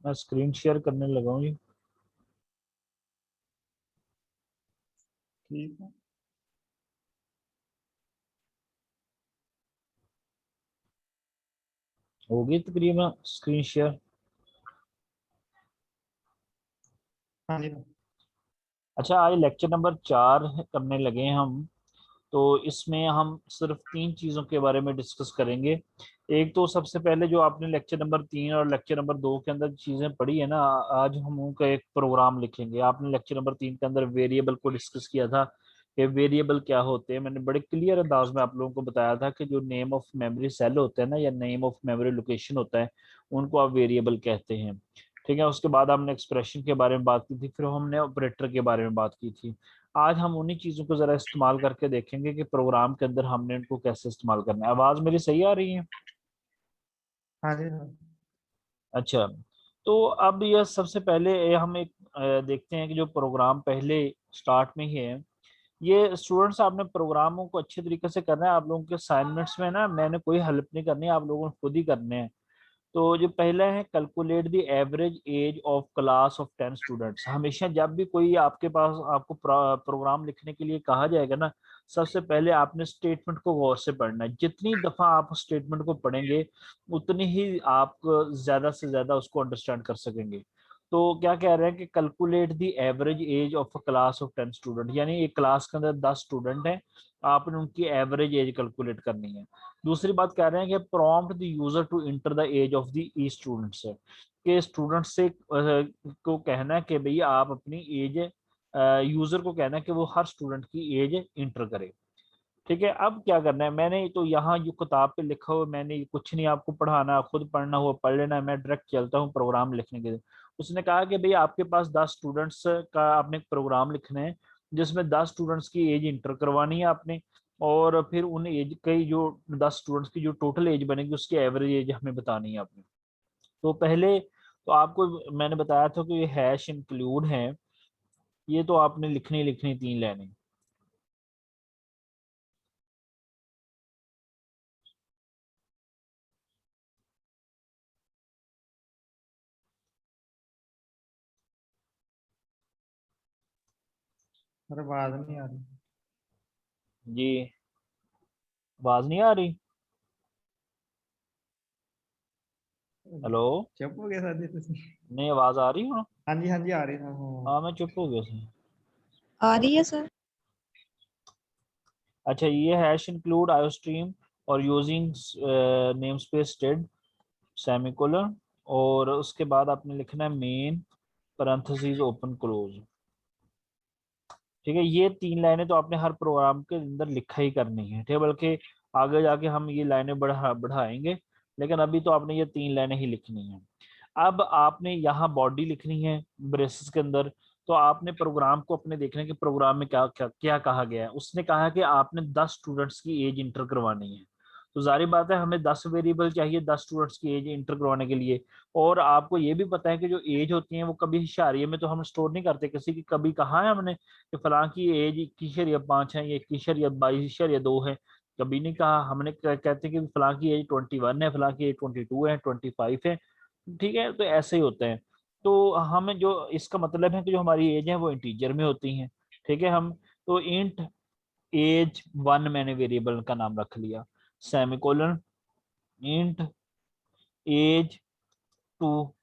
मैं screen share करने लगा हूँ जी। ठीक है। होगी तकरीबन स्क्रीन शेयर। हाँ जी। अच्छा, आज लेक्चर नंबर 4 करने लगे हैं हम। तो इसमें हम सिर्फ 3 चीज़ों के बारे में डिस्कस करेंगे। एक तो सबसे पहले जो आपने लेक्चर नंबर 3 और लेक्चर नंबर 2 के अंदर चीज़ें पढ़ी है ना, आज हम उनका एक प्रोग्राम लिखेंगे। आपने लेक्चर नंबर 3 के अंदर वेरिएबल को डिस्कस किया था कि वेरिएबल क्या होते हैं। मैंने बड़े क्लियर अंदाज में आप लोगों को बताया था कि जो नेम ऑफ मेमोरी सेल होते हैं ना, या नेम ऑफ मेमोरी लोकेशन होता है, उनको आप वेरिएबल कहते हैं। ठीक है, उसके बाद हमने एक्सप्रेशन के बारे में बात की थी, फिर हमने ऑपरेटर के बारे में बात की थी। आज हम उन्हीं चीज़ों को ज़रा इस्तेमाल करके देखेंगे कि प्रोग्राम के अंदर हमने इनको कैसे इस्तेमाल करना है। आवाज़ मेरी सही आ रही है? हाँ जी। हाँ अच्छा, तो अब यह सबसे पहले हम एक देखते हैं कि जो प्रोग्राम पहले स्टार्ट में ही है, ये स्टूडेंट्स आपने प्रोग्रामों को अच्छे तरीके से करना है। आप लोगों के असाइनमेंट्स में ना मैंने कोई हेल्प नहीं करनी है, आप लोगों को खुद ही करने हैं। तो जो पहला है, calculate the average age of class of 10 students. हमेशा जब भी कोई आपके पास आपको प्रोग्राम लिखने के लिए कहा जाएगा ना, सबसे पहले आपने स्टेटमेंट को गौर से पढ़ना है। जितनी दफा आप स्टेटमेंट को पढ़ेंगे उतनी ही आप ज्यादा से ज्यादा उसको अंडरस्टैंड कर सकेंगे। तो क्या कह रहे हैं कि calculate the average age of a class of 10 student, यानी एक क्लास के अंदर 10 स्टूडेंट हैं, आपने उनकी एवरेज एज कैलकुलेट करनी है। दूसरी बात कह रहे हैं कि prompt the user to enter the age of the E students, के स्टूडेंट से को कहना है कि भैया आप अपनी एज, यूजर को कहना है कि वो हर स्टूडेंट की एज इंटर करे। ठीक है, अब क्या करना है, मैंने तो यहाँ जो किताब पे लिखा हुआ, मैंने कुछ नहीं आपको पढ़ाना, खुद पढ़ना हुआ पढ़ लेना है। मैं डायरेक्ट चलता हूँ प्रोग्राम लिखने के लिए। उसने कहा कि भैया आपके पास 10 स्टूडेंट्स का आपने एक प्रोग्राम लिखना है, जिसमें 10 स्टूडेंट्स की एज इंटर करवानी है आपने, और फिर उन एज की जो 10 स्टूडेंट्स की जो टोटल एज बनेगी उसकी एवरेज एज हमें बतानी है आपने। तो पहले तो आपको मैंने बताया था कि ये हैश इंक्लूड है, ये तो आपने लिखनी लिखनी 3 लाइनें। अरे आवाज नहीं आ रही। जी, आवाज नहीं आ रही? हेलो? चुप हो गया साथी तुम? नहीं, आवाज आ रही हो? हाँ जी, हाँ जी, आ रही। हाँ हाँ। हाँ, मैं चुप हो गया था। आ रही है सर। अच्छा, ये हैश इंक्लूड आयोस्ट्रीम और using name space Ted semicolon, और उसके बाद आपने लिखना है मेन पैरेंथेसिस ओपन क्लोज। ठीक है, ये 3 लाइनें तो आपने हर प्रोग्राम के अंदर लिखा ही करनी है। ठीक है, बल्कि आगे जाके हम ये लाइनें बढ़ाएंगे, लेकिन अभी तो आपने ये 3 लाइनें ही लिखनी है। अब आपने यहाँ बॉडी लिखनी है ब्रेसेस के अंदर। तो आपने प्रोग्राम को अपने देखने के प्रोग्राम में क्या क्या क्या कहा गया है। उसने कहा कि आपने 10 स्टूडेंट्स की एज इंटर करवानी है। तो जारी बात है, हमें 10 वेरिएबल चाहिए 10 स्टूडेंट्स की एज इंटर करवाने के लिए। और आपको ये भी पता है कि जो एज होती है वो कभी इशारिये में तो हम स्टोर नहीं करते किसी की। कभी कहा है हमने कि फलां की एज 21.5 है, या 21.22 है? कभी नहीं कहा हमने। कहते हैं कि फलां की एज 21 है, फलां की एज 22 है, 25 है। ठीक है, तो ऐसे ही होते हैं। तो हमें जो इसका मतलब है कि जो हमारी एज है वो इंटीजर में होती हैं। ठीक है, हम तो इंट एज 1 मैंने वेरिएबल का नाम रख लिया, सेमीकोलन इंट एज 2।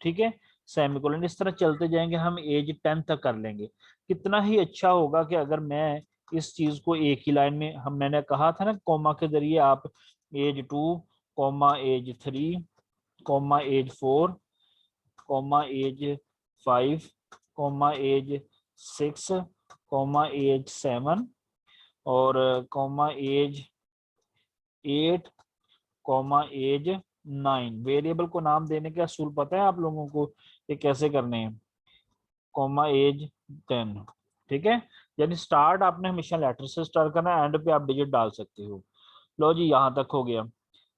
ठीक है, सेमीकोलन। इस तरह चलते जाएंगे, हम एज 10 तक कर लेंगे। कितना ही अच्छा होगा कि अगर मैं इस चीज को एक ही लाइन में, हम मैंने कहा था ना कॉमा के जरिए आप age 2, comma age 3, comma age 4, comma age 5, comma age 6, comma age 7, और comma age 8, comma age 9। Variable को नाम देने के असूल पता है आप लोगों को ये कैसे करने हैं? Comma age 10। ठीक है, यानी स्टार्ट आपने हमेशा लेटर से स्टार्ट करना है, एंड पे आप डिजिट डाल सकते हो। लो जी, यहाँ तक हो गया।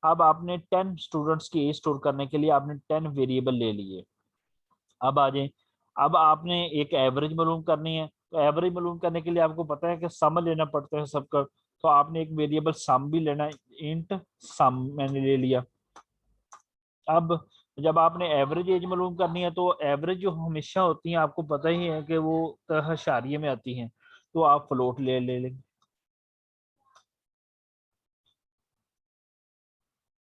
अब आपने 10 स्टूडेंट्स की एज स्टोर करने के लिए आपने 10 वेरिएबल ले लिए। अब आ जाए, अब आपने एक एवरेज मालूम करनी है। तो एवरेज मालूम करने के लिए आपको पता है कि सम लेना पड़ता है सबका। तो आपने एक वेरिएबल सम भी लेना है, इंट सम मैंने ले लिया। अब जब आपने एवरेज एज मालूम करनी है तो एवरेज जो हमेशा होती है आपको पता ही है कि वो तहशारिये में आती हैं, तो आप फ्लोट ले लेंगे।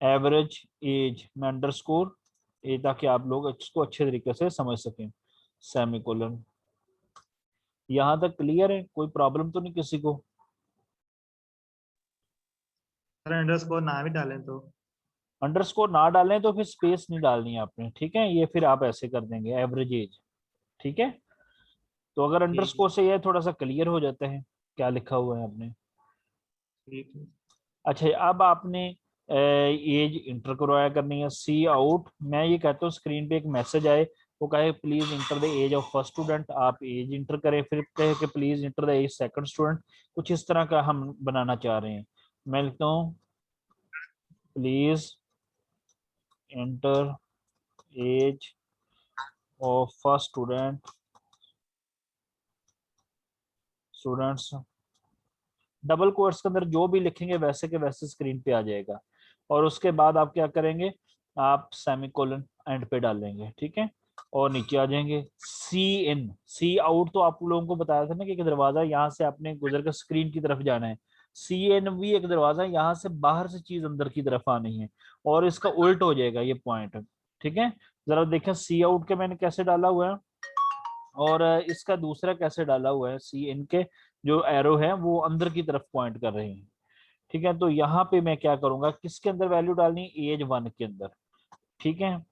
एवरेज एज में अंडरस्कोर ए, ताकि आप लोग इसको अच्छे तरीके से समझ सकें। सेमीकोलन। यहाँ तक क्लियर है? कोई प्रॉब्लम तो नहीं किसी को? सर अंडरस्कोर ना भी डालें तो? अंडरस्कोर ना डालें तो फिर स्पेस नहीं डालनी है आपने, ठीक है? ये फिर आप ऐसे कर देंगे एवरेज एज, ठीक है? तो अगर ठीक है। अंडरस्कोर से ये थोड़ा सा क्लियर हो जाता है क्या लिखा हुआ है आपने। ठीक है। अच्छा, अब आपने एज इंटर करवाया करनी है। सी आउट, मैं ये कहता हूँ स्क्रीन पे एक मैसेज आए, वो कहे please enter the age of first student, आप एज इंटर करें, फिर कहे कि please enter the age second student. कुछ इस तरह का हम बनाना चाह रहे हैं। मैं लिखता हूँ please enter age of first students, double quotes के अंदर जो भी लिखेंगे वैसे के वैसे स्क्रीन पे आ जाएगा। और उसके बाद आप क्या करेंगे, आप सेमीकोलन एंड पे डालेंगे, ठीक है? और नीचे आ जाएंगे। सी इन, सी आउट तो आप लोगों को बताया था ना कि एक दरवाजा यहाँ से आपने गुजर कर स्क्रीन की तरफ जाना है। सी इन भी एक दरवाजा, यहाँ से बाहर से चीज अंदर की तरफ आनी है, और इसका उल्ट हो जाएगा ये पॉइंट, ठीक है? जरा देखें सी आउट के मैंने कैसे डाला हुआ है, और इसका दूसरा कैसे डाला हुआ है। सी इन के जो एरो है वो अंदर की तरफ पॉइंट कर रहे हैं, ठीक है? तो यहाँ पे मैं क्या करूंगा, किसके अंदर वैल्यू डालनी, एज 1 के अंदर, ठीक है?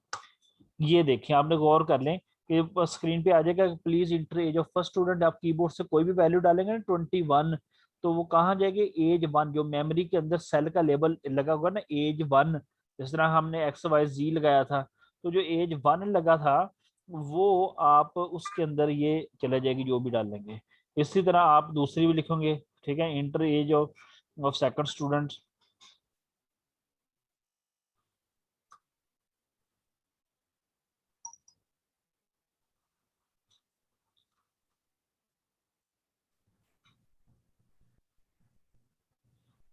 ये देखिए, आपने गौर कर लें कि स्क्रीन पे आ जाएगा please enter age of first student, आप कीबोर्ड से कोई भी वैल्यू डालेंगे ना 21, तो वो कहाँ जाएगी, एज 1, जो मेमोरी के अंदर सेल का लेबल लगा होगा ना एज 1, जिस तरह हमने XYZ लगाया था, तो जो एज 1 लगा था वो आप उसके अंदर ये चले जाएगी जो भी डालेंगे। इसी तरह आप दूसरी भी लिखोगे, ठीक है? Enter age of second student.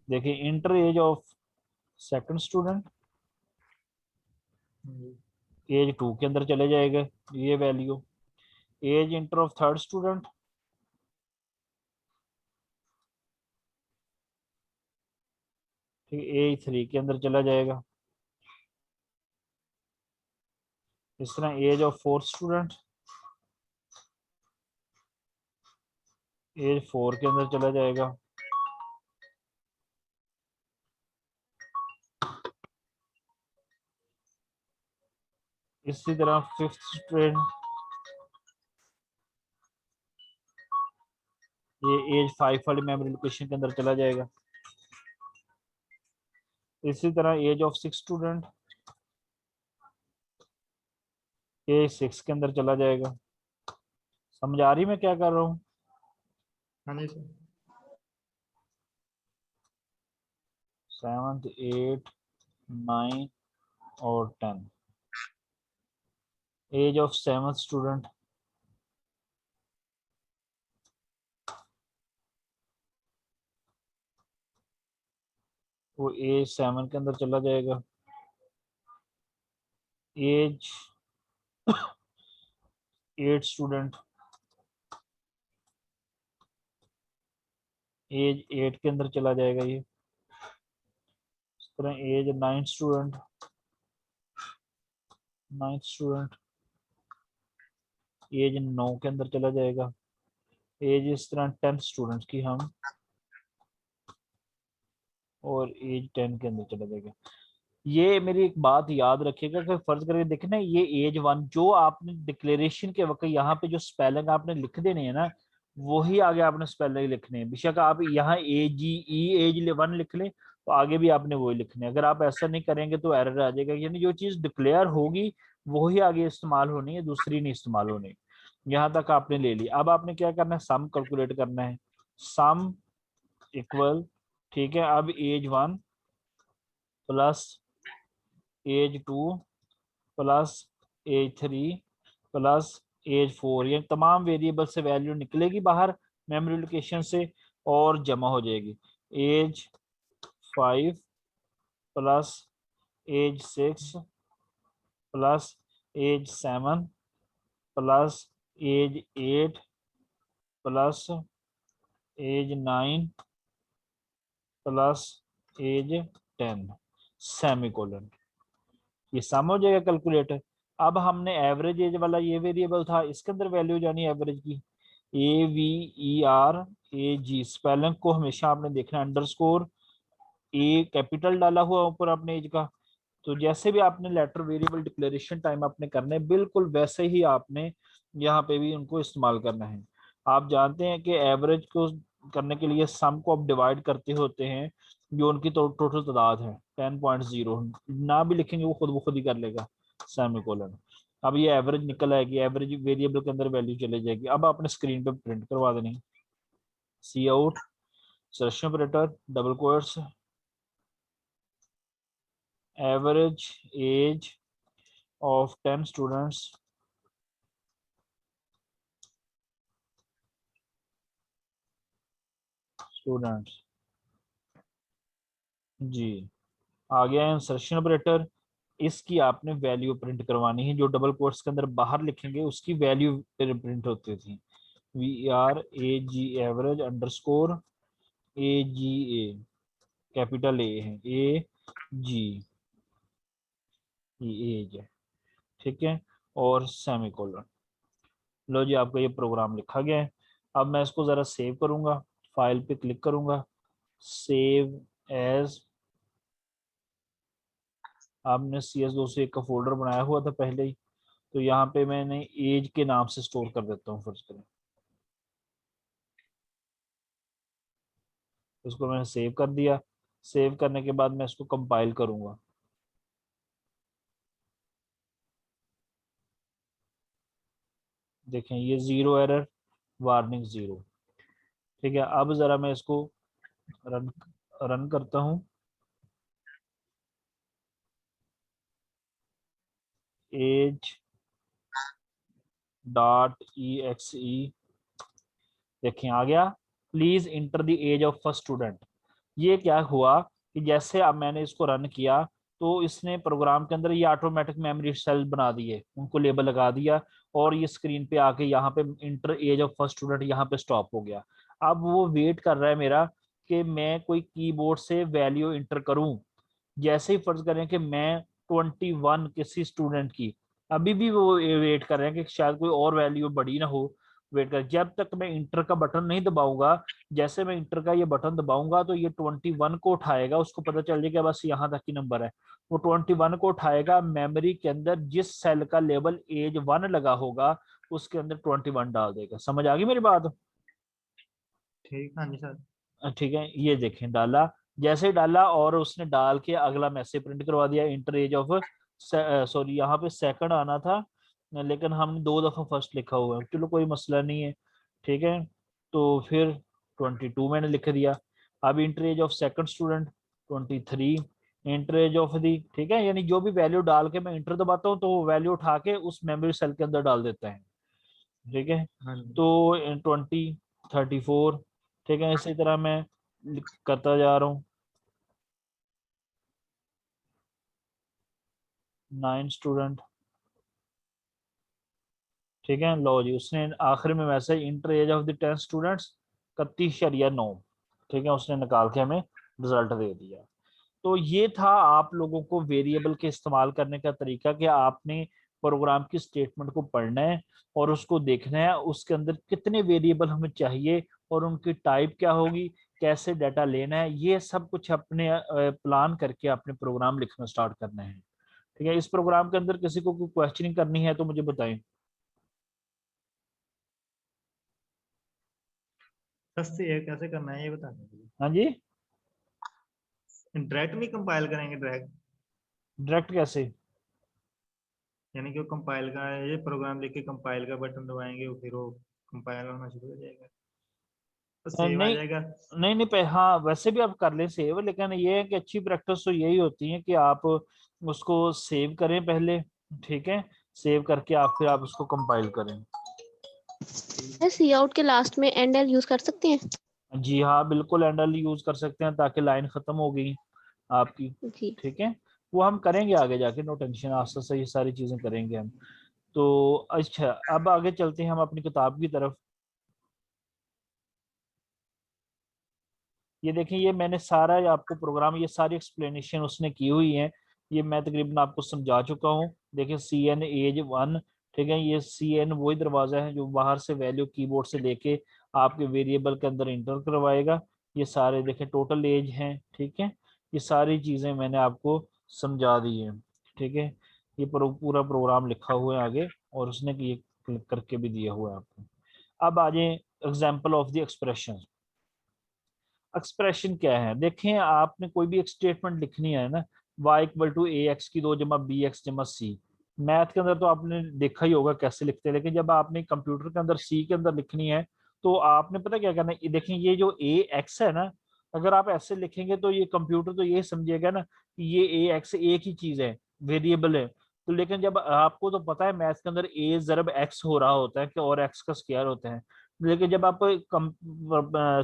देखिए enter age of second student, age 2 के अंदर चले जाएगा ये value. Age enter of third student, ठीक है, एज 3 के अंदर चला जाएगा। इस तरह age of fourth student, age 4 के अंदर चला जाएगा। इसी तरह फिफ्थ स्टूडेंट, ये एज 5 वाली मेमोरी लोकेशन के अंदर चला जाएगा। इसी तरह age of six student, age 6 के अंदर चला जाएगा। समझ आ रही मैं क्या कर रहा हूँ? हाँ जी सर। 7th 8 9 और 10। एज ऑफ सेवंथ स्टूडेंट, वो एज 7 के अंदर चला जाएगा। एज 8 स्टूडेंट, एज 8 के अंदर चला जाएगा ये। इस तरह as 9 student, 9th student as 9 के अंदर चला जाएगा। एज इस तरह 10th स्टूडेंट की हम, और एज 10 के अंदर चला जाएगा। ये मेरी एक बात याद रखिएगा कि फर्ज करके देखें ना, ये एज 1 जो आपने डिक्लेरेशन के वक्त यहाँ पे जो स्पेलिंग आपने लिख देने हैं ना, वही आगे आपने स्पेलिंग लिखने हैं। बेशक आप यहाँ एज 1 लिख लें तो आगे भी आपने वही लिखने हैं। अगर आप ऐसा नहीं करेंगे तो एरर आ जाएगा, यानी जो चीज डिक्लेयर होगी वही आगे इस्तेमाल होनी है, दूसरी नहीं इस्तेमाल होनी। यहाँ तक आपने ले ली। अब आपने क्या करना है, सम कैलकुलेट करना है। सम इक्वल, ठीक है, अब age 1 plus age 2 plus age 3 plus age 4, ये तमाम वेरिएबल से वैल्यू निकलेगी बाहर मेमोरी लोकेशन से और जमा हो जाएगी। Age 5 plus age 6 plus age 7 plus age 8 plus age 9 plus age 10 semicolon. ये सम हो जाएगा कैलकुलेटर। अब हमने एवरेज एज वाला ये वेरिएबल था, इसके अंदर वैल्यू जानी एवरेज की, AVER स्पेलिंग को हमेशा आपने देखना अंडरस्कोर ए कैपिटल डाला हुआ ऊपर आपने एज का। तो जैसे भी आपने लेटर वेरिएबल डिक्लेरेशन टाइम आपने करना है, बिल्कुल वैसे ही आपने यहाँ पे भी उनको इस्तेमाल करना है। आप जानते हैं कि एवरेज को करने के लिए सम को आप डिवाइड करते होते हैं जो उनकी टोटल तादाद है 10.0, ना भी लिखेंगे वो खुद ही कर लेगा सेमीकोलन। अब ये एवरेज निकल आएगी, एवरेज वेरिएबल के अंदर वैल्यू चले जाएगी। अब आपने स्क्रीन पे प्रिंट करवा देनी, C out search operator double quotes average age of 10 students जी। आ गया इंसर्शन ऑपरेटर, इसकी आपने वैल्यू प्रिंट करवानी है, जो डबल कोट्स के अंदर बाहर लिखेंगे उसकी वैल्यू प्रिंट होती थी। VRAG average underscore AGA capital A है AG एज है, ठीक है, और सेमीकोलन। लो जी आपका ये प्रोग्राम लिखा गया है। अब मैं इसको ज़रा सेव करूंगा, फाइल पे क्लिक करूंगा, सेव एज। आपने CS201 का फोल्डर बनाया हुआ था पहले ही, तो यहाँ पे मैंने एज के नाम से स्टोर कर देता हूँ। फर्ज करें इसको मैंने सेव कर दिया। सेव करने के बाद मैं इसको कंपाइल करूंगा। देखें ये 0 एरर, वार्निंग 0। ठीक है, अब ज़रा मैं इसको रन करता हूँ। एज .exe देखें आ गया, please enter the age of first student. ये क्या हुआ कि जैसे अब मैंने इसको रन किया तो इसने प्रोग्राम के अंदर ये ऑटोमेटिक मेमोरी सेल बना दिए, उनको लेबल लगा दिया, और ये स्क्रीन पे आके यहाँ पे enter age of first student यहाँ पे स्टॉप हो गया। अब वो वेट कर रहा है मेरा कि मैं कोई कीबोर्ड से वैल्यू इंटर करूं। जैसे ही फर्ज करें कि मैं 21 किसी स्टूडेंट की, अभी भी वो वेट कर रहे हैं कि शायद कोई और वैल्यू बड़ी ना हो। वेट कर, जब तक मैं इंटर का बटन नहीं दबाऊंगा, जैसे मैं इंटर का ये बटन दबाऊंगा तो ये 21 को उठाएगा, उसको पता चल जाएगा बस यहाँ तक ही नंबर है। वो 21 को उठाएगा, मेमोरी के अंदर जिस सेल का लेबल एज 1 लगा होगा उसके अंदर 21 डाल देगा। समझ आ गई मेरी बात? ठीक, हाँ जी सर। ठीक है, ये देखें डाला, जैसे ही डाला और उसने डाल के अगला मैसेज प्रिंट करवा दिया, इंटर एज ऑफ, सॉरी यहाँ पे सेकंड आना था लेकिन हमने 2 दफा फर्स्ट लिखा हुआ है, चलो कोई मसला नहीं है। ठीक है, तो फिर 22 मैंने लिख दिया। अब enter age of second student 23, enter age of the, ठीक है, यानी जो भी वैल्यू डाल के मैं इंटर दबाता हूँ तो वो वैल्यू उठा के उस मेमोरी सेल के अंदर डाल देता है। ठीक है, हाँ जी। तो 34, ठीक है, इसी तरह मैं करता जा रहा हूँ। 9 स्टूडेंट, ठीक है, लो जी उसने आखिर में message enter age of the 10 students 31.9, ठीक है, उसने निकाल के हमें रिजल्ट दे दिया। तो ये था आप लोगों को वेरिएबल के इस्तेमाल करने का तरीका कि आपने प्रोग्राम की स्टेटमेंट को पढ़ना है और उसको देखना है उसके अंदर कितने वेरिएबल हमें चाहिए और उनकी टाइप क्या होगी, कैसे डाटा लेना है, ये सब कुछ अपने प्लान करके अपने प्रोग्राम लिखना स्टार्ट करना है। ठीक है, इस प्रोग्राम के अंदर किसी को कोई क्वेश्चनिंग करनी है तो मुझे बताएं। सस्ती है, कैसे करना है ये बता दीजिए। हाँ जी, डायरेक्ट नहीं कंपाइल करेंगे, डायरेक्ट डायरेक्ट कैसे? यानी कि वो कंपाइल का ये प्रोग्राम लिख के कंपाइल का बटन दबाएंगे फिर वो कंपाइल होना शुरू हो जाएगा, तो सेव आ नहीं जाएगा। नहीं नहीं हाँ वैसे भी आप कर लें सेव, लेकिन ये है कि अच्छी प्रैक्टिस तो यही होती है कि आप उसको सेव करें पहले। ठीक है, सेव करके आप फिर आप उसको कंपाइल करें। सी आउट के लास्ट में एंड एल यूज कर सकते हैं? जी हाँ बिल्कुल, एंडल यूज कर सकते हैं ताकि लाइन खत्म हो गई आपकी। जी। ठीक है, वो हम करेंगे आगे जाके, नो टेंशन, आस्ते आस्ते ये सारी चीजें करेंगे हम। तो अच्छा, अब आगे चलते हैं हम अपनी किताब की तरफ। ये देखें, ये मैंने सारा आपको प्रोग्राम, ये सारी एक्सप्लेनेशन उसने की हुई है, ये मैं तकरीबन आपको समझा चुका हूँ। देखिए CN एज 1, ठीक है, ये CN वही दरवाजा है जो बाहर से वैल्यू कीबोर्ड से लेके आपके वेरिएबल के अंदर इंटर करवाएगा। ये सारे देखें टोटल एज हैं, ठीक है, ये सारी चीजें मैंने आपको समझा दी है, ठीक है। ये पूरा प्रोग्राम लिखा हुआ है आगे, और उसने ये क्लिक करके भी दिया हुआ है आपको। अब आ जाए example of the expression. Expression क्या है, देखें आपने कोई भी एक स्टेटमेंट लिखनी है ना, y equal to A X की 2 जमा बी एक्स जमा सी। मैथ के अंदर तो आपने देखा ही होगा कैसे लिखते हैं, लेकिन जब आपने कंप्यूटर के अंदर सी के अंदर लिखनी है तो आपने पता क्या करना है, देखें ये जो ए एक्स है ना, अगर आप ऐसे लिखेंगे तो ये कंप्यूटर तो ये समझेगा ना कि ये ए एक्स एक ही चीज है, वेरिएबल है। तो लेकिन जब आपको तो पता है मैथ के अंदर ए जरब एक्स हो रहा होता है कि और एक्स का स्क्वायर होता है, लेकिन जब आप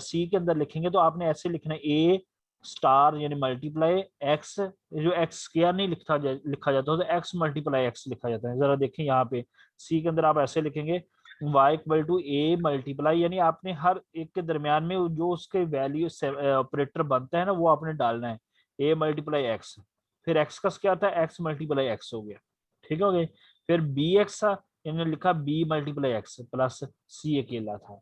सी के अंदर लिखेंगे तो आपने ऐसे लिखना है ए स्टार यानी मल्टीप्लाई एक्स, जो एक्स स्क्वायर नहीं लिखा जाता तो एक्स मल्टीप्लाई एक्स लिखा जाता है। जरा देखें यहाँ पे सी के अंदर आप ऐसे लिखेंगे y equal to A multiply, यानी आपने हर एक के दरमियान में जो उसके वैल्यू ऑपरेटर बनता है ना वो आपने डालना है, ए मल्टीप्लाई एक्स, फिर x का क्या था, x मल्टीप्लाई एक्स हो गया, ठीक हो गए। फिर बी एक्स था, इन्होंने लिखा b multiply X plus c अकेला था।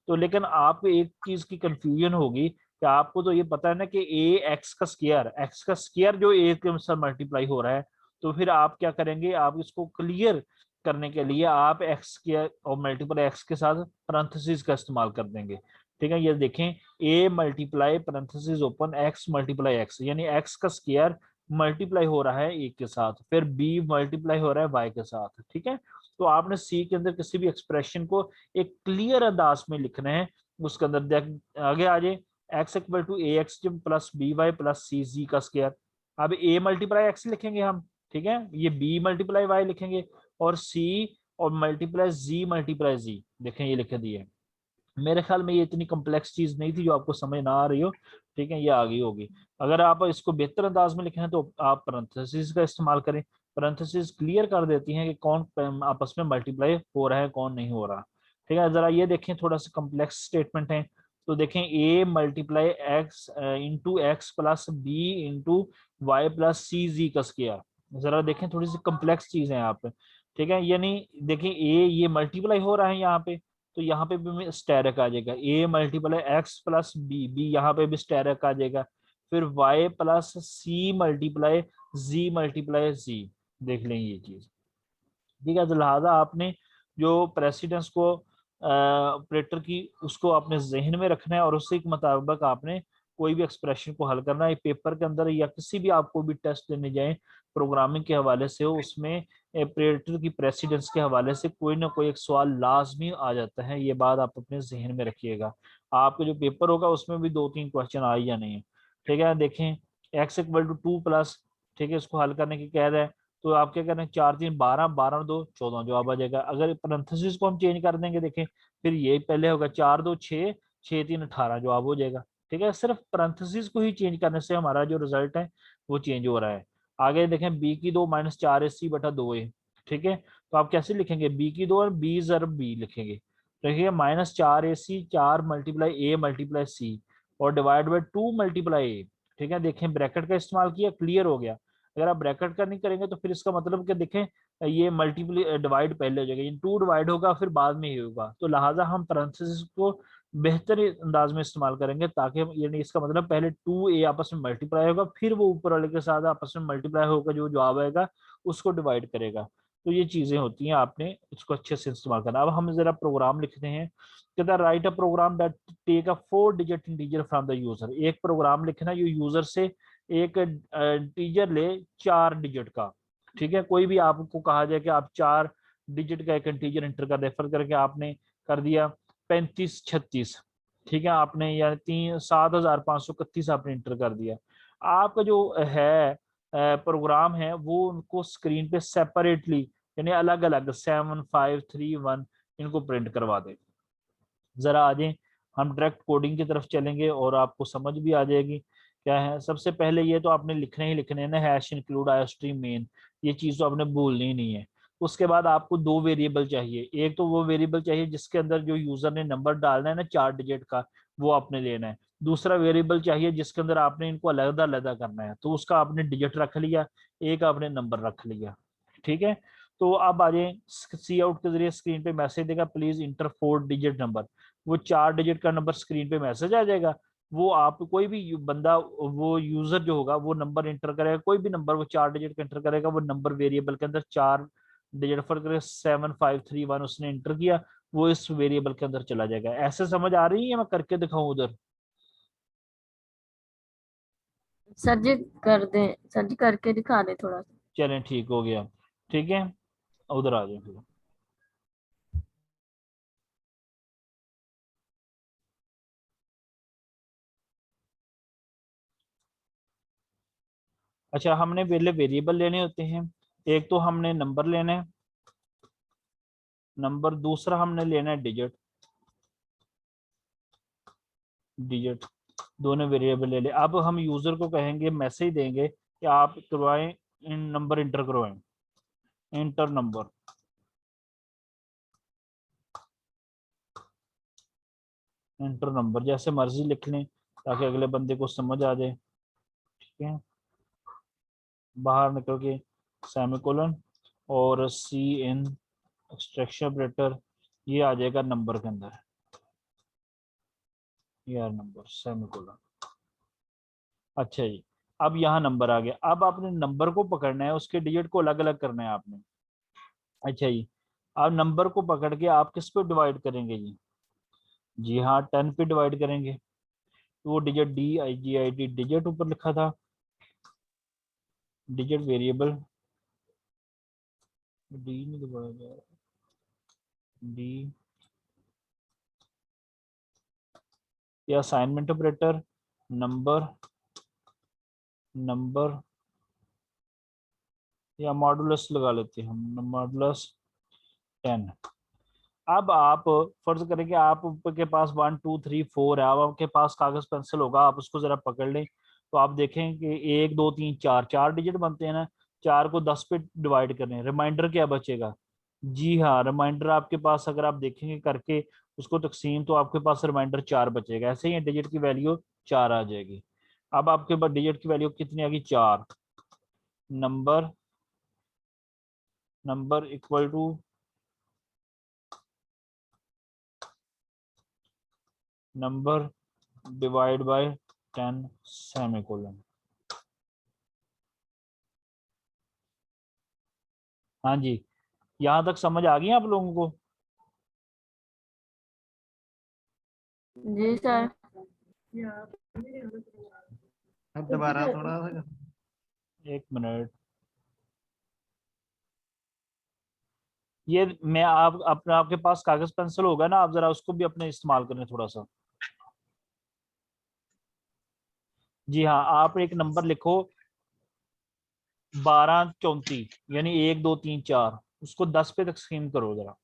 तो लेकिन आपको एक चीज की कंफ्यूजन होगी कि आपको तो ये पता है ना कि ए एक्स का स्क्वायर जो ए के अनुसार मल्टीप्लाई हो रहा है, तो फिर आप क्या करेंगे, आप इसको क्लियर करने के लिए आप एक्स स्क्वायर और मल्टीप्लाई एक्स के साथ पैरेंथेसिस का इस्तेमाल कर देंगे, ठीक है। ये देखें A multiply parenthesis open X multiply X, यानी एक्स का स्क्वायर मल्टीप्लाई हो रहा है ए के साथ, फिर बी मल्टीप्लाई हो रहा है वाई के साथ, ठीक है। तो आपने सी के अंदर किसी भी एक्सप्रेशन को एक क्लियर अंदाज में लिखना है, उसके अंदर आगे आ जाए X equal to A X plus B Y plus C Z का स्क्वायर। अब ए मल्टीप्लाई एक्स लिखेंगे हम, ठीक है, ये बी मल्टीप्लाई वाई लिखेंगे, और सी और मल्टीप्लाई जी देखें ये लिख दिए। मेरे ख्याल में ये इतनी कम्प्लेक्स चीज नहीं थी जो आपको समझ ना आ रही हो, ठीक है, ये आ गई होगी। अगर आप इसको बेहतर अंदाज में लिखें तो आप पैरेंथेसिस का इस्तेमाल करें, पैरेंथेसिस क्लियर कर देती हैं कि कौन आपस में मल्टीप्लाई हो रहा है कौन नहीं हो रहा, ठीक है। जरा ये देखें थोड़ा सा कम्प्लेक्स स्टेटमेंट है, तो देखें A multiply X into X plus B into Y plus C Z का स्क्वायर। जरा देखें थोड़ी सी कम्प्लेक्स चीज है यहाँ पे, ठीक है, यानी देखें ए ये मल्टीप्लाई हो रहा है यहाँ पे, तो यहाँ पे भी स्टेरिक आ जाएगा, A multiply X plus B, B यहाँ पे भी स्टेरिक आ जाएगा, फिर Y plus C multiply Z, देख लें ये चीज, ठीक है। तो लिहाजा आपने जो प्रेसिडेंस को ऑपरेटर की उसको अपने जहन में रखना है, और उसी के मुताबिक आपने कोई भी एक्सप्रेशन को हल करना है। पेपर के अंदर या किसी भी आपको भी टेस्ट देने जाए प्रोग्रामिंग के हवाले से हो, उसमें ऑपरेटर की प्रेसिडेंस के हवाले से कोई ना कोई एक सवाल लाजमी आ जाता है, ये बात आप अपने जहन में रखिएगा। आपका जो पेपर होगा उसमें भी 2-3 क्वेश्चन आए या नहीं, ठीक है। देखें एक्स इक्वल टू 2+, ठीक है, इसको हल करने की कह रहा है, तो आप क्या करें 4×3 = 12, 12×2 = 14 जवाब आ जाएगा। अगर पैरेंथेसिस को हम चेंज कर देंगे, देखें फिर ये पहले होगा 4×2 = 6, 6×3 = 18 जवाब हो जाएगा, ठीक है। सिर्फ पैरेंथेसिस को ही चेंज करने से हमारा जो रिजल्ट है वो चेंज हो रहा है। आगे देखें b की 2 - 4ac/2a, ठीक है, तो आप कैसे लिखेंगे b की 2 और b ज़रब b लिखेंगे, देखिए -4ac 4 × a × c और डिवाइड बाई 2 × a, ठीक है। देखें ब्रैकेट का इस्तेमाल किया, क्लियर हो गया। अगर आप ब्रैकेट का नहीं करेंगे तो फिर इसका मतलब कि देखें ये मल्टीप्लाई डिवाइड पहले हो जाएगा, ये 2 डिवाइड होगा फिर बाद में ही होगा, तो लिहाजा हम पैरेंथेसिस को बेहतर अंदाज में इस्तेमाल करेंगे, ताकि यानी इसका मतलब पहले 2a आपस में मल्टीप्लाई होगा, फिर वो ऊपर वाले के साथ आपस में मल्टीप्लाई होकर जो जवाब आएगा उसको डिवाइड करेगा। तो ये चीजें होती हैं, आपने इसको अच्छे से इस्तेमाल करना। अब हम जरा प्रोग्राम लिखते हैं, कहता है write a program that take a 4-digit integer from the user. एक प्रोग्राम लिखना जो यूजर से एक इंटीजर ले 4 डिजिट का, ठीक है। कोई भी आपको कहा जाए कि आप 4 डिजिट का एक इंटीजर इंटर कर रेफर करके आपने कर दिया 3536, ठीक है, आपने या 7531 आपने इंटर कर दिया। आपका जो है प्रोग्राम है वो उनको स्क्रीन पे सेपरेटली यानी अलग अलग 7531 इनको प्रिंट करवा दे। जरा आ जाए हम डायरेक्ट कोडिंग की तरफ चलेंगे और आपको समझ भी आ जाएगी क्या है? सबसे पहले ये तो आपने लिखने ही लिखने हैं ना, हैश इंक्लूड आयोस्ट्रीम मेन, ये चीज तो आपने भूलनी ही नहीं है। उसके बाद आपको दो वेरिएबल चाहिए, एक तो वो वेरिएबल चाहिए जिसके अंदर जो यूजर ने नंबर डालना है ना 4 डिजिट का, वो आपने लेना है। दूसरा वेरिएबल चाहिए जिसके अंदर आपने इनको अलग अलग करना है, तो उसका आपने डिजिट रख लिया, एक आपने नंबर रख लिया। ठीक है, तो अब आ जाए, सी आउट के जरिए स्क्रीन पे मैसेज देगा, प्लीज इंटर 4 डिजिट नंबर। वो 4 डिजिट का नंबर स्क्रीन पे मैसेज आ जाएगा। वो आप कोई भी बंदा, वो यूजर जो होगा वो नंबर इंटर करेगा, कोई भी नंबर वो 4 डिजिट का इंटर करेगा, वो नंबर वेरिएबल के अंदर 4 डिजिट फर्क करेगा, 7531 उसने इंटर किया, वो इस वेरिएबल के अंदर चला जाएगा। ऐसे समझ आ रही है? मैं करके दिखाऊं उधर? सर जी कर दें, सर जी करके दिखा दे थोड़ा सा। चलें ठीक हो गया। ठीक है, उधर आ जाए फिर। अच्छा, हमने पहले वेरिएबल लेने होते हैं। एक तो हमने नंबर लेना है, नंबर, दूसरा हमने लेना है डिजिट। डिजिट दोनों वेरिएबल ले ले। अब हम यूजर को कहेंगे, मैसेज देंगे कि आप करवाएं, इन नंबर इंटर करवाएं, इंटर नंबर। इंटर नंबर जैसे मर्जी लिख लें ताकि अगले बंदे को समझ आ जाए। ठीक है, बाहर निकल के सेमीकोलन और सी इन एक्सट्रैक्शन ऑपरेटर, ये आ जाएगा नंबर के अंदर, यार नंबर सेमीकोलन। अच्छा जी, अब यहाँ नंबर आ गया। अब आपने नंबर को पकड़ना है, उसके डिजिट को अलग अलग करना है आपने। अच्छा जी, अब नंबर को पकड़ के आप किस पे डिवाइड करेंगे जी? जी हाँ, 10 पे डिवाइड करेंगे। तो वो डिजिट DIGIT डिजिट ऊपर लिखा था, डिजिट वेरिएबल, डी नहीं दोबारा जा रहा, डी, या असाइनमेंट ऑपरेटर, नंबर, नंबर, या मॉडुलस लगा लेते हैं हम, मॉडुलस 10। अब आप फर्ज करें कि आपके पास 1 2 3 4 है, अब आपके पास कागज पेंसिल होगा, आप उसको जरा पकड़ लें, तो आप देखें कि 1 2 3 4 4 डिजिट बनते हैं ना। 4 को 10 पे डिवाइड करें, रिमाइंडर क्या बचेगा? जी हाँ, रिमाइंडर आपके पास अगर आप देखेंगे करके उसको तकसीम, तो आपके पास रिमाइंडर 4 बचेगा। ऐसे ही डिजिट की वैल्यू 4 आ जाएगी। अब आपके पास डिजिट की वैल्यू कितनी आ गई? 4। Number, number equal to number divide by 10 semicolon. हाँ जी, यहाँ तक समझ आ गई आप लोगों को? जी सर। अब दोबारा थोड़ा सा एक मिनट, ये मैं आप अपने, आपके पास कागज पेंसिल होगा ना, आप जरा उसको भी अपने इस्तेमाल करें थोड़ा सा। जी हाँ, आप एक नंबर लिखो 1234, यानी 1 2 3 4, उसको 10 पे तकसीम करो जरा।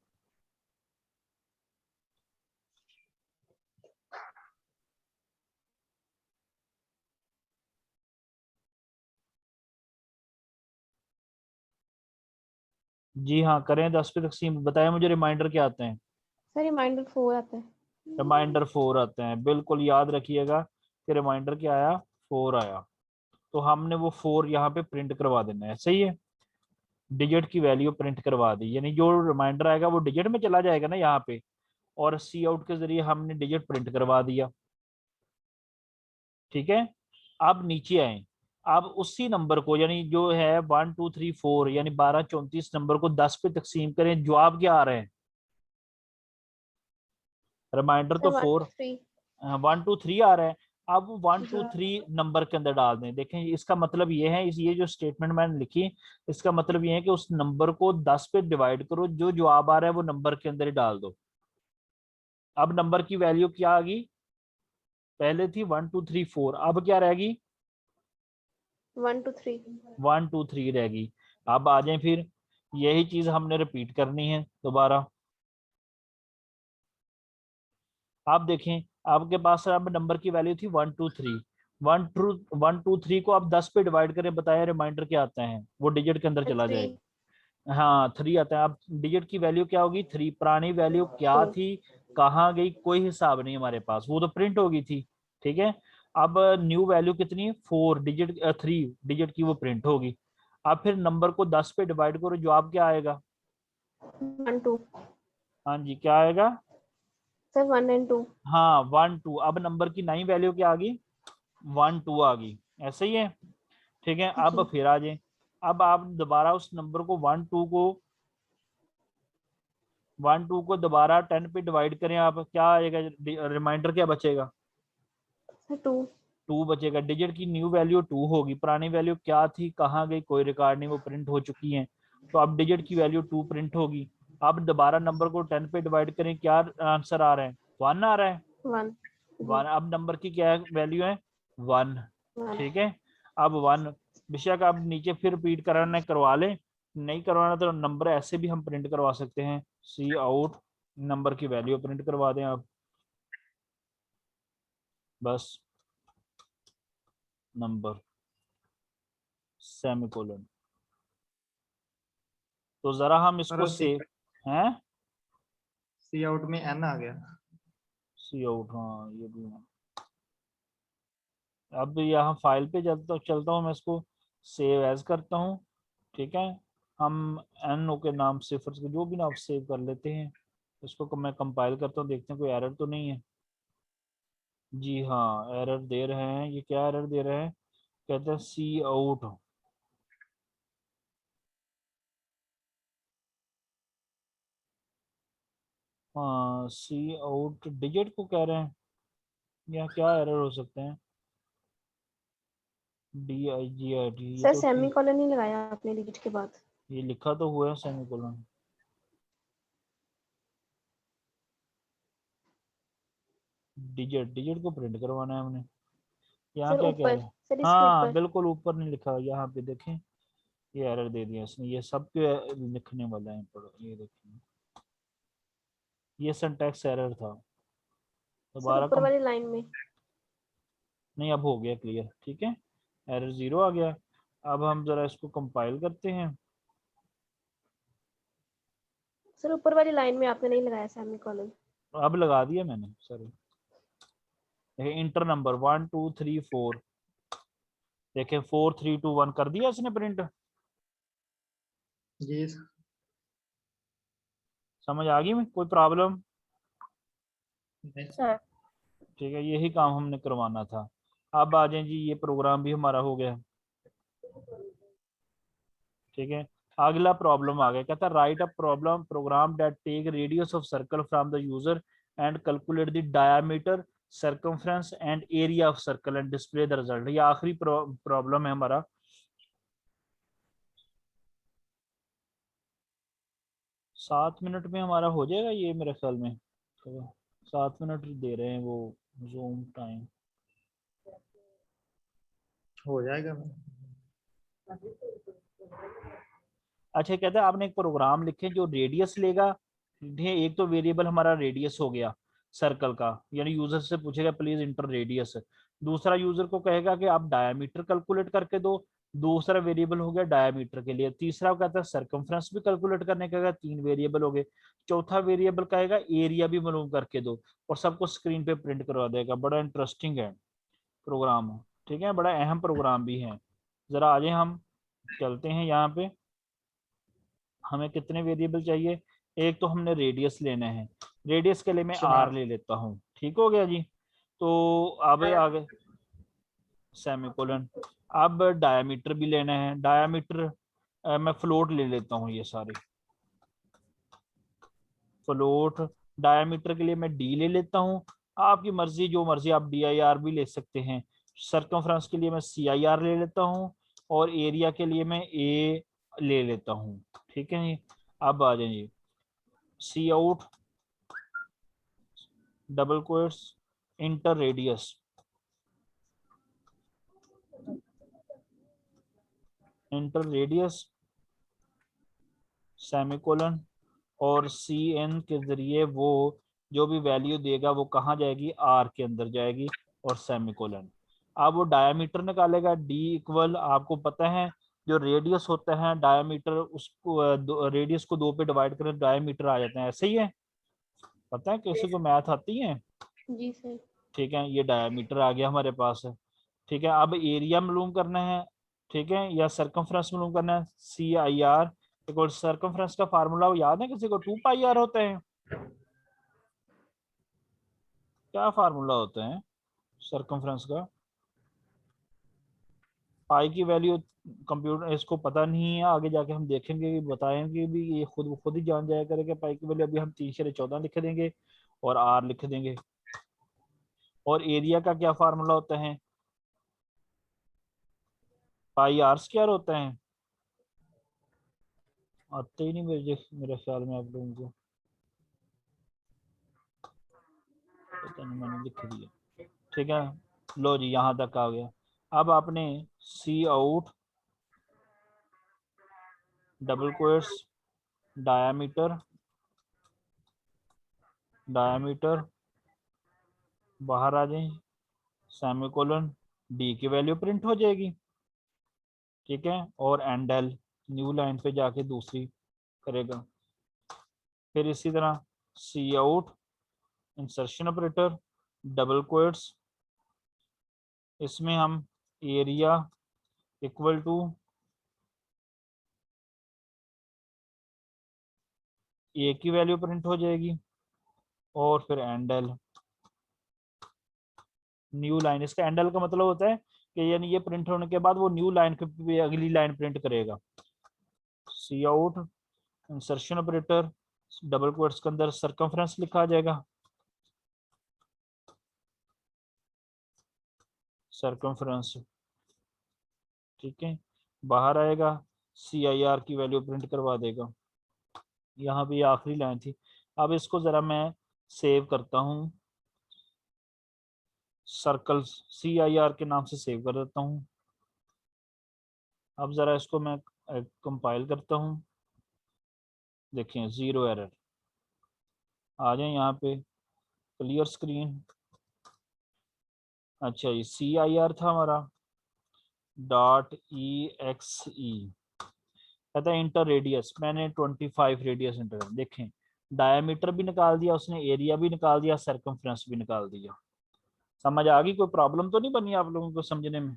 जी हाँ, करें 10 पे तकसीम। बताएं मुझे रिमाइंडर क्या आते हैं? सर रिमाइंडर 4 आता है। रिमाइंडर 4 आते हैं, बिल्कुल याद रखिएगा कि रिमाइंडर क्या आया? 4 आया। तो हमने वो 4 यहाँ पे प्रिंट करवा देना है, सही है। डिजिट की वैल्यू प्रिंट करवा दी, यानी जो रिमाइंडर आएगा वो डिजिट में चला जाएगा ना यहाँ पे, और सी आउट के जरिए हमने डिजिट प्रिंट करवा दिया। ठीक है, अब नीचे आए। अब उसी नंबर को, यानी जो है 1 2 3 4, यानी 1234 नंबर को 10 पे तकसीम करें। जवाब क्या आ रहे हैं? रिमाइंडर तो सर 1 4, 3 1 2 3 आ रहा है। अब 1 2 हाँ। 3 नंबर के अंदर डाल दें। देखें, इसका मतलब ये है, ये जो स्टेटमेंट मैंने लिखी, इसका मतलब ये है कि उस नंबर को 10 पे डिवाइड करो, जो जवाब आ रहा है वो नंबर के अंदर ही डाल दो। अब नंबर की वैल्यू क्या आ गई? पहले थी 1 2 3 4, अब क्या रहेगी? 1 2 3 1 2 3 रहेगी। अब आ जाए फिर, यही चीज हमने रिपीट करनी है दोबारा। आप देखें, आपके पास अब नंबर की वैल्यू थी 1 2 3, 1 2 3 को आप 10 पे डिवाइड करें, बताया रिमाइंडर क्या आता है, वो डिजिट के अंदर चला 3 जाएगा। हाँ 3 आता है। अब डिजिट की वैल्यू क्या होगी, 3। पुरानी वैल्यू क्या 2 थी, कहाँ गई, कोई हिसाब नहीं हमारे पास, वो तो प्रिंट होगी थी। ठीक है। अब न्यू वैल्यू कितनी है, 4 डिजिट, 3 डिजिट की वो प्रिंट होगी। अब फिर नंबर को 10 पे डिवाइड करो, जवाब क्या आएगा। 1 2 हाँ जी क्या आएगा। सर 1 and 2 हाँ 1 2। अब नंबर की नई वैल्यू क्या आ गई, 1 2 आ गई। ऐसे ही है। ठीक है। अब जी फिर आ जाए। अब आप दोबारा उस नंबर को 1 2 को दोबारा 10 पे डिवाइड करें, आप क्या आएगा, रिमाइंडर क्या बचेगा, सर 2 2 बचेगा। डिजिट की न्यू वैल्यू 2 होगी, पुरानी वैल्यू क्या थी, कहाँ गई, कोई रिकॉर्ड नहीं, वो प्रिंट हो चुकी है। तो अब डिजिट की वैल्यू 2 प्रिंट होगी। अब दोबारा नंबर को 10 पे डिवाइड करें, क्या आंसर आ रहा है, 1 आ रहा है। 1 जी 1। अब नंबर की क्या वैल्यू है, 1। 1 ठीक है। अब 1 बेशक आप नीचे फिर रिपीट कराना है करवा लें, नहीं करवाना तो नंबर ऐसे भी हम प्रिंट करवा सकते हैं, सी आउट नंबर की वैल्यू प्रिंट करवा दें आप, बस नंबर सेमीकोलन। तो जरा हम इसको और सेव हैं, सी आउट में एन आ गया। सी आउट, हाँ ये भी है। अब यहाँ फाइल पे चलता हूँ मैं, इसको सेव एज करता हूँ। ठीक है। हम एन ओ के नाम से फिर जो भी नाम सेव कर लेते हैं। इसको मैं कंपाइल करता हूँ, देखते हैं कोई एरर तो नहीं है। जी हाँ एरर दे रहे हैं, ये क्या एरर दे रहे हैं, कहते हैं सी आउट। हाँ सी आउट डिजिट को कह रहे हैं, या क्या एरर हो सकते हैं, DIGIT ये सर तो ठीक, सेमीकोलन नहीं लगाया आपने डिजिट के बाद। ये लिखा तो हुआ है सेमीकोलन। डिजिट डिजिट को प्रिंट करवाना है हमने, यहाँ सर क्या कह ऊपर, रहे हैं। सर इसके हाँ ऊपर। बिल्कुल ऊपर नहीं लिखा, यहाँ पे देखें, ये एरर दे दिया इसने, ये सब के लिखने वाला है, पढ़ो ये देखिए, ये सिंटैक्स एरर था। सर दोबारा ऊपर कम, वाली लाइन में। नहीं अब हो गया क्लियर। ठीक है। एरर 0 आ गया। अब हम जरा इसको कंपाइल करते हैं। सर ऊपर वाली लाइन में आपने नहीं लगाया सेमीकोलन। अब लगा दिया मैंने सर, इंटर नंबर 1 2 3 4, देखें 4 3 2 1 कर दिया इसने प्रिंट। जी समझ आ गई में कोई प्रॉब्लम। सर ठीक है, यही काम हमने करवाना था। अब आ जाए जी, ये प्रोग्राम भी हमारा हो गया। ठीक है। अगला प्रॉब्लम आ गया, कहता है write a problem program that take radius of circle from the user and calculate the diameter circumference and area of circle and display the result. ये आखिरी प्रॉब्लम है हमारा। 7 मिनट में हमारा हो जाएगा ये मेरे ख्याल में, तो 7 मिनट दे रहे हैं वो जूम टाइम। हो जाएगा। अच्छा कहते हैं आपने एक प्रोग्राम लिखे जो रेडियस लेगा। ये एक तो वेरिएबल हमारा रेडियस हो गया सर्कल का, यानी यूजर से पूछेगा प्लीज इंटर रेडियस। दूसरा यूजर को कहेगा कि आप डायमीटर कैलकुलेट करके दो, दूसरा वेरिएबल हो गया डायमीटर के लिए। तीसरा कहता है सर्कमफ्रेंस भी कैलकुलेट करने का, 3 वेरिएबल हो गए। चौथा वेरिएबल कहेगा एरिया भी मालूम करके दो, और सबको स्क्रीन पे प्रिंट करवा देगा। बड़ा इंटरेस्टिंग है प्रोग्राम। ठीक है, बड़ा अहम प्रोग्राम भी है। जरा आगे हम चलते हैं यहाँ पे। हमें कितने वेरिएबल चाहिए, एक तो हमने रेडियस लेना है, रेडियस के लिए मैं अच्छा आर ले लेता हूँ। ठीक हो गया जी। तो अब आगे सेमीकोलन। अब डायमीटर भी लेना है, डायमीटर मैं फ्लोट ले लेता हूँ, ये सारे फ्लोट। डायमीटर के लिए मैं डी ले लेता हूँ, आपकी मर्जी जो मर्जी, आप DIR भी ले सकते हैं। सर्कमफ्रेंस के लिए मैं CIR ले लेता हूँ, और एरिया के लिए मैं ए ले लेता हूँ। ठीक है जी। अब आ जाइए, C out double quotes enter radius, enter radius semicolon, और CN के जरिए वो जो भी वैल्यू देगा वो कहाँ जाएगी, आर के अंदर जाएगी, और सेमीकोलन। अब वो डायामीटर निकालेगा, डी इक्वल, आपको पता है जो रेडियस होता है डायामीटर, उसको रेडियस को 2 पे डिवाइड करें डायामीटर आ जाते हैं, ऐसे ही है, पता है किसी को मैथ आती है? जी सर। ठीक है, ये डायामीटर आ गया हमारे पास है। ठीक है, अब एरिया मालूम करना है, ठीक है, या सरकमफ्रेंस मालूम करना है, सी आई आर इक्वल, सरकमफ्रेंस का फार्मूला वो याद है किसी को? 2 पाई आर होते हैं। क्या फार्मूला होता है सरकमफ्रेंस का? पाई की वैल्यू कंप्यूटर इसको पता नहीं है, आगे जाके हम देखेंगे, बताएंगे भी, ये खुद ही जान जाया करेगा पाई की वैल्यू। अभी हम 3/14 लिख देंगे और आर लिख देंगे। और एरिया का क्या फार्मूला होता है? पाई आर स्क्वायर होता है। आते ही नहीं मेरे ख्याल में आप लोगों को, पता नहीं, मैंने लिख दिया। ठीक है, लो जी यहाँ तक आ गया। अब आपने C out double quotes diameter, diameter बाहर आ जाए, सेमीकोलन, डी की वैल्यू प्रिंट हो जाएगी। ठीक है, और एंडल न्यू लाइन पे जाके दूसरी करेगा। फिर इसी तरह C out insertion operator double quotes, इसमें हम एरिया इक्वल टू ए की वैल्यू प्रिंट हो जाएगी, और फिर एंडल न्यू लाइन। इसका एंडल का मतलब होता है कि यानी ये प्रिंट होने के बाद वो न्यू लाइन पे अगली लाइन प्रिंट करेगा। C out insertion operator double quotes के अंदर सरकमफ्रेंस लिखा आ जाएगा, सरकमफ्रेंस। ठीक है, बाहर आएगा, सी आई आर की वैल्यू प्रिंट करवा देगा। यहाँ भी आखिरी लाइन थी। अब इसको जरा मैं सेव करता हूँ, सर्कल सी आई आर के नाम से सेव कर देता हूँ। अब जरा इसको मैं कंपाइल करता हूँ, देखें 0 एरर आ जाए यहाँ पे, क्लियर स्क्रीन। अच्छा, ये सी आई आर था हमारा, डॉट ई एक्स ई, कहता है इंटर रेडियस, मैंने 25 रेडियस इंटर, देखें डायमीटर भी निकाल दिया उसने, एरिया भी निकाल दिया, सरकमफ्रेंस भी निकाल दिया। समझ आ गई? कोई प्रॉब्लम तो नहीं बनी आप लोगों को समझने में?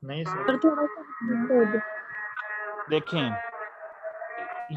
नहीं सर। सर थोड़ा सा repeat कर दो। देखें,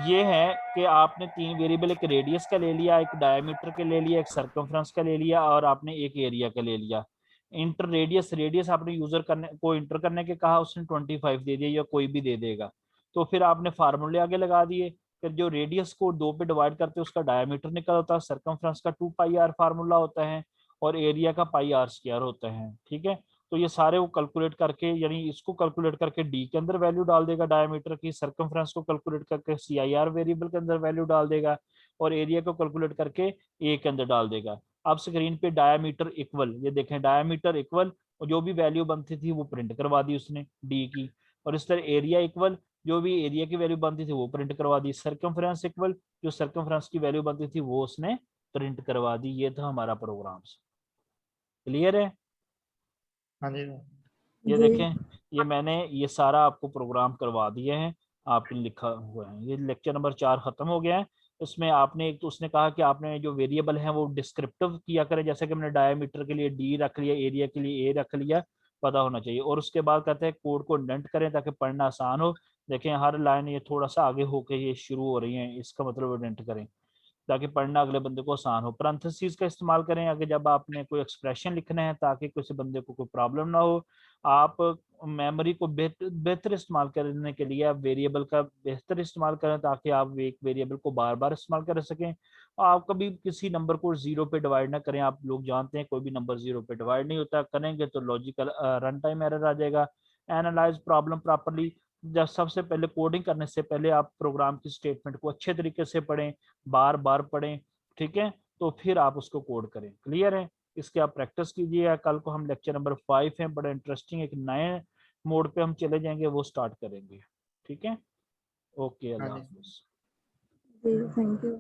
ये है कि आपने 3 वेरिएबल, एक रेडियस का ले लिया, एक डायमीटर का ले लिया, एक सरकमफ्रेंस का ले लिया, और आपने एक एरिया का ले लिया। इंटर रेडियस आपने यूजर करने को इंटर करने के कहा, उसने 25 दे दिया, या कोई भी दे देगा। तो फिर आपने फार्मूले आगे लगा दिए, फिर जो रेडियस को 2 पे डिवाइड करते हैं उसका डायमीटर निकल होता है, सरकमफ्रेंस का 2 पाई आर फार्मूला होता है, और एरिया का पाई आर स्क्वायर होता है। ठीक है, तो ये सारे वो कैलकुलेट करके, यानी इसको कैलकुलेट करके डी के अंदर वैल्यू डाल देगा डायमीटर की, सरकमफ्रेंस को कैलकुलेट करके सी आई आर वेरिएबल के अंदर वैल्यू डाल देगा, और एरिया को कैलकुलेट करके ए के अंदर डाल देगा। अब स्क्रीन पे डायमीटर इक्वल, ये देखें डायमीटर इक्वल, और जो भी वैल्यू बनती थी वो प्रिंट करवा दी उसने डी की, और इस तरह एरिया इक्वल, जो भी एरिया की वैल्यू बनती थी वो प्रिंट करवा दी, सरकमफ्रेंस इक्वल, जो सरकमफ्रेंस की वैल्यू बनती थी वो उसने प्रिंट करवा दी। ये था हमारा प्रोग्राम। क्लियर है? हाँ जी। ये जी देखें, ये मैंने ये सारा आपको प्रोग्राम करवा दिए हैं, आपने लिखा हुआ है। ये लेक्चर नंबर 4 खत्म हो गया है। इसमें आपने एक तो उसने कहा कि आपने जो वेरिएबल हैं वो डिस्क्रिप्टिव किया करें, जैसे कि हमने डायमीटर के लिए डी रख लिया, एरिया के लिए ए रख लिया, पता होना चाहिए। और उसके बाद कहते हैं कोड को इंडेंट करें ताकि पढ़ना आसान हो। देखें हर लाइन ये थोड़ा सा आगे होके ये शुरू हो रही है, इसका मतलब इंडेंट करें ताकि पढ़ना अगले बंदे को आसान हो। पैरेंथेसिस का इस्तेमाल करें आगे जब आपने कोई एक्सप्रेशन लिखना है, ताकि किसी बंदे को कोई प्रॉब्लम ना हो। आप मेमोरी को बेहतर इस्तेमाल करने के लिए आप वेरिएबल का बेहतर इस्तेमाल करें, ताकि आप एक वेरिएबल को बार बार इस्तेमाल कर सकें। आप कभी किसी नंबर को 0 पे डिवाइड ना करें। आप लोग जानते हैं कोई भी नंबर 0 पे डिवाइड नहीं होता, करेंगे तो लॉजिकल रन टाइम एरर आ जाएगा। एनालाइज प्रॉब्लम प्रॉपरली, जब सबसे पहले कोडिंग करने से पहले आप प्रोग्राम की स्टेटमेंट को अच्छे तरीके से पढ़ें, बार बार पढ़ें। ठीक है, तो फिर आप उसको कोड करें। क्लियर है? इसके आप प्रैक्टिस कीजिए। कल को हम लेक्चर नंबर 5 है, बड़ा इंटरेस्टिंग एक नए मोड पे हम चले जाएंगे, वो स्टार्ट करेंगे। ठीक है, ओके, हाँ अल्लाह जी। हाफिज। जी थैंक यू।